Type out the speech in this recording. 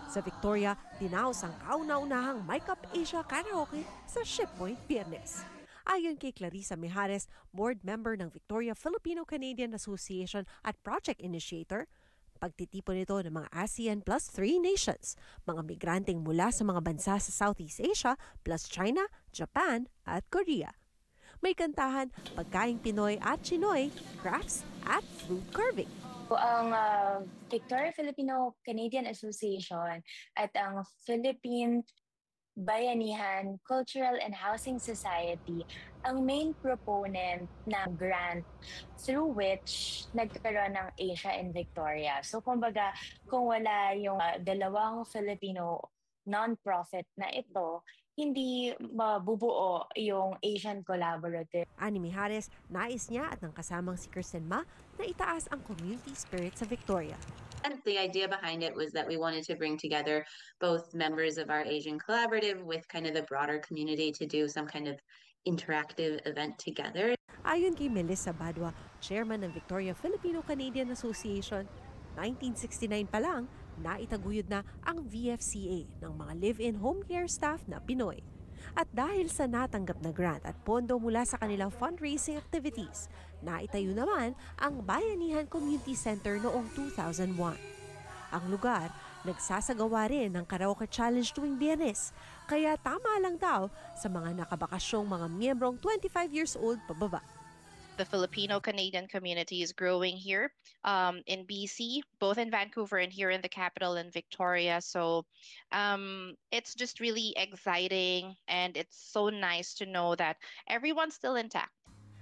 Sa Victoria, dinaos ang kauna-unahang Makeup Asia Karaoke sa Ship Point Biyernes. Ayon kay Clarissa Mijares, board member ng Victoria Filipino-Canadian Association at project initiator, pagtitipon nito ng mga ASEAN plus 3 nations, mga migranteng mula sa mga bansa sa Southeast Asia plus China, Japan at Korea. May kantahan, pagkaing Pinoy at Chinoy, crafts at fruit carving. Ang Victoria Filipino-Canadian Association at ang Philippine Bayanihan Cultural and Housing Society ang main proponent ng grant through which nagkaroon ng Asia in Victoria. So kumbaga, kung wala yung dalawang Filipino non-profit na ito, hindi mabubuo yung Asian Collaborative. Ani Mijares, nais niya at ng kasamang si Kirsten Ma na itaas ang community spirit sa Victoria. And the idea behind it was that we wanted to bring together both members of our Asian Collaborative with kind of the broader community to do some kind of interactive event together. Ayon kay Melissa Badwa, chairman ng Victoria Filipino-Canadian Association, 1969 pa lang, naitaguyod na ang VFCA ng mga live-in home care staff na Pinoy. At dahil sa natanggap na grant at pondo mula sa kanilang fundraising activities, naitayo naman ang Bayanihan Community Center noong 2001. Ang lugar, nagsasagawa rin ng karaoke challenge tuwing Biyernes, kaya tama lang daw sa mga nakabakasyong mga miyembrong 25 years old pababa. The Filipino-Canadian community is growing here in BC, both in Vancouver and here in the capital in Victoria. So it's just really exciting, and it's so nice to know that everyone's still intact.